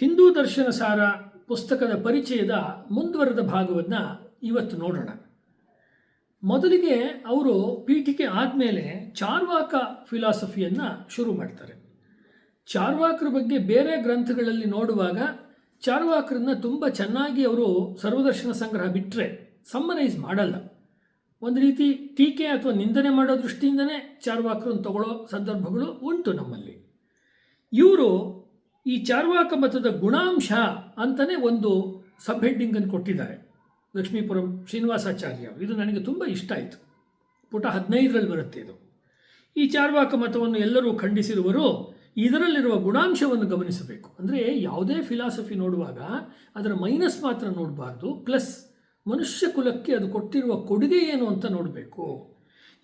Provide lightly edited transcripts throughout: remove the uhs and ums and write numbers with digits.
ಹಿಂದೂ ದರ್ಶನ ಸಾರ ಪುಸ್ತಕದ ಪರಿಚಯದ ಮುಂದುವರೆದ ಭಾಗವನ್ನು ಇವತ್ತು ನೋಡೋಣ. ಮೊದಲಿಗೆ ಅವರು ಪೀಠಿಕೆ ಆದಮೇಲೆ ಚಾರ್ವಾಕ ಫಿಲಾಸಫಿಯನ್ನು ಶುರು ಮಾಡ್ತಾರೆ. ಚಾರ್ವಾಕರ ಬಗ್ಗೆ ಬೇರೆ ಗ್ರಂಥಗಳಲ್ಲಿ ನೋಡುವಾಗ ಚಾರ್ವಾಕರನ್ನ ತುಂಬ ಚೆನ್ನಾಗಿ ಅವರು ಸರ್ವದರ್ಶನ ಸಂಗ್ರಹ ಬಿಟ್ಟರೆ ಸಮ್ಮರೈಸ್ ಮಾಡಲ್ಲ. ಒಂದು ರೀತಿ ಟೀಕೆ ಅಥವಾ ನಿಂದನೆ ಮಾಡೋ ದೃಷ್ಟಿಯಿಂದನೇ ಚಾರ್ವಾಕರನ್ನು ತಗೊಳ್ಳೋ ಸಂದರ್ಭಗಳು ಉಂಟು ನಮ್ಮಲ್ಲಿ. ಇವರು ಈ ಚಾರ್ವಾಕ ಮತದ ಗುಣಾಂಶ ಅಂತಲೇ ಒಂದು ಸಬ್ ಹೆಡ್ಡಿಂಗನ್ನು ಕೊಟ್ಟಿದ್ದಾರೆ. ಲಕ್ಷ್ಮೀಪುರಂ ಶ್ರೀನಿವಾಸಾಚಾರ್ಯ ಇದು ನನಗೆ ತುಂಬ ಇಷ್ಟ ಆಯಿತು. ಪುಟ 15ರಲ್ಲಿ ಬರುತ್ತೆ ಇದು. ಈ ಚಾರ್ವಾಕ ಮತವನ್ನು ಎಲ್ಲರೂ ಖಂಡಿಸಿರುವರು ಇದರಲ್ಲಿರುವ ಗುಣಾಂಶವನ್ನು ಗಮನಿಸಬೇಕು. ಅಂದರೆ ಯಾವುದೇ ಫಿಲಾಸಫಿ ನೋಡುವಾಗ ಅದರ ಮೈನಸ್ ಮಾತ್ರ ನೋಡಬಾರ್ದು, ಪ್ಲಸ್ ಮನುಷ್ಯ ಕುಲಕ್ಕೆ ಅದು ಕೊಟ್ಟಿರುವ ಕೊಡುಗೆ ಏನು ಅಂತ ನೋಡಬೇಕು.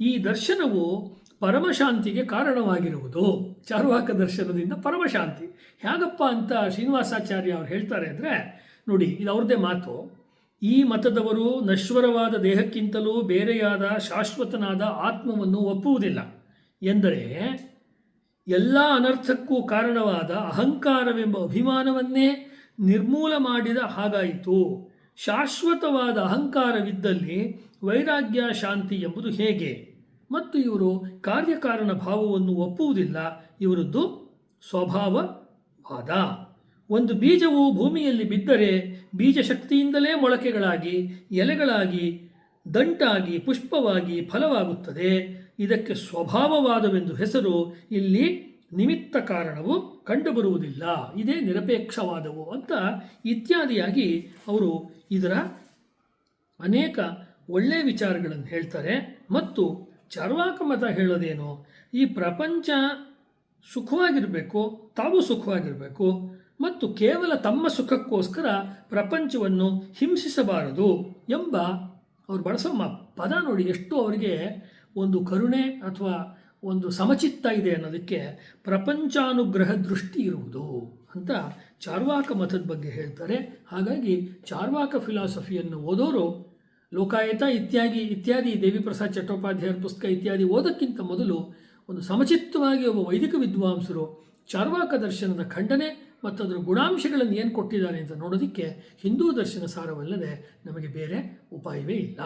ಈ ದರ್ಶನವು ಪರಮಶಾಂತಿಗೆ ಕಾರಣವಾಗಿರುವುದು. ಚಾರ್ವಾಕ ದರ್ಶನದಿಂದ ಪರಮಶಾಂತಿ ಹೇಗಪ್ಪ ಅಂತ ಶ್ರೀನಿವಾಸಾಚಾರ್ಯ ಅವರು ಹೇಳ್ತಾರೆ ಅಂದರೆ, ನೋಡಿ ಇದು ಅವ್ರದ್ದೇ ಮಾತು. ಈ ಮತದವರು ನಶ್ವರವಾದ ದೇಹಕ್ಕಿಂತಲೂ ಬೇರೆಯಾದ ಶಾಶ್ವತನಾದ ಆತ್ಮವನ್ನು ಒಪ್ಪುವುದಿಲ್ಲ ಎಂದರೆ ಎಲ್ಲ ಅನರ್ಥಕ್ಕೂ ಕಾರಣವಾದ ಅಹಂಕಾರವೆಂಬ ಅಭಿಮಾನವನ್ನೇ ನಿರ್ಮೂಲ ಮಾಡಿದ ಹಾಗಾಯಿತು. ಶಾಶ್ವತವಾದ ಅಹಂಕಾರವಿದ್ದಲ್ಲಿ ವೈರಾಗ್ಯ ಶಾಂತಿ ಎಂಬುದು ಹೇಗೆ? ಮತ್ತು ಇವರು ಕಾರ್ಯಕಾರಣ ಭಾವವನ್ನು ಒಪ್ಪುವುದಿಲ್ಲ. ಇವರದ್ದು ಸ್ವಭಾವವಾದ. ಒಂದು ಬೀಜವು ಭೂಮಿಯಲ್ಲಿ ಬಿದ್ದರೆ ಬೀಜಶಕ್ತಿಯಿಂದಲೇ ಮೊಳಕೆಗಳಾಗಿ ಎಲೆಗಳಾಗಿ ದಂಟಾಗಿ ಪುಷ್ಪವಾಗಿ ಫಲವಾಗುತ್ತದೆ. ಇದಕ್ಕೆ ಸ್ವಭಾವವಾದವೆಂದು ಹೆಸರು. ಇಲ್ಲಿ ನಿಮಿತ್ತ ಕಾರಣವು ಕಂಡುಬರುವುದಿಲ್ಲ. ಇದೇ ನಿರಪೇಕ್ಷವಾದವು ಅಂತ ಇತ್ಯಾದಿಯಾಗಿ ಅವರು ಇದರ ಅನೇಕ ಒಳ್ಳೆಯ ವಿಚಾರಗಳನ್ನು ಹೇಳ್ತಾರೆ. ಮತ್ತು ಚಾರ್ವಾಕ ಮತ ಹೇಳೋದೇನು? ಈ ಪ್ರಪಂಚ ಸುಖವಾಗಿರಬೇಕು, ತಾವು ಸುಖವಾಗಿರಬೇಕು ಮತ್ತು ಕೇವಲ ತಮ್ಮ ಸುಖಕ್ಕೋಸ್ಕರ ಪ್ರಪಂಚವನ್ನು ಹಿಂಸಿಸಬಾರದು ಎಂಬ ಅವ್ರು ಬಳಸೋ ಪದ ನೋಡಿ ಎಷ್ಟು ಅವರಿಗೆ ಒಂದು ಕರುಣೆ ಅಥವಾ ಒಂದು ಸಮಚಿತ್ತ ಇದೆ ಅನ್ನೋದಕ್ಕೆ ಪ್ರಪಂಚಾನುಗ್ರಹ ದೃಷ್ಟಿ ಇರುವುದು ಅಂತ ಚಾರ್ವಾಕ ಮತದ ಬಗ್ಗೆ ಹೇಳ್ತಾರೆ. ಹಾಗಾಗಿ ಚಾರ್ವಾಕ ಫಿಲಾಸಫಿಯನ್ನು ಓದೋರು ಲೋಕಾಯತ ಇತ್ಯಾದಿ ದೇವಿ ಪ್ರಸಾದ್ ಚಟ್ಟೋಪಾಧ್ಯಾಯರ ಪುಸ್ತಕ ಇತ್ಯಾದಿ ಓದೋಕ್ಕಿಂತ ಮೊದಲು ಒಂದು ಸಮಚಿತ್ತವಾಗಿ ಒಬ್ಬ ವೈದಿಕ ವಿದ್ವಾಂಸರು ಚಾರ್ವಾಕ ದರ್ಶನದ ಖಂಡನೆ ಮತ್ತು ಅದರ ಗುಣಾಂಶಗಳನ್ನು ಏನು ಕೊಟ್ಟಿದ್ದಾರೆ ಅಂತ ನೋಡೋದಕ್ಕೆ ಹಿಂದೂ ದರ್ಶನ ಸಾರವಲ್ಲದೆ ನಮಗೆ ಬೇರೆ ಉಪಾಯವೇ ಇಲ್ಲ.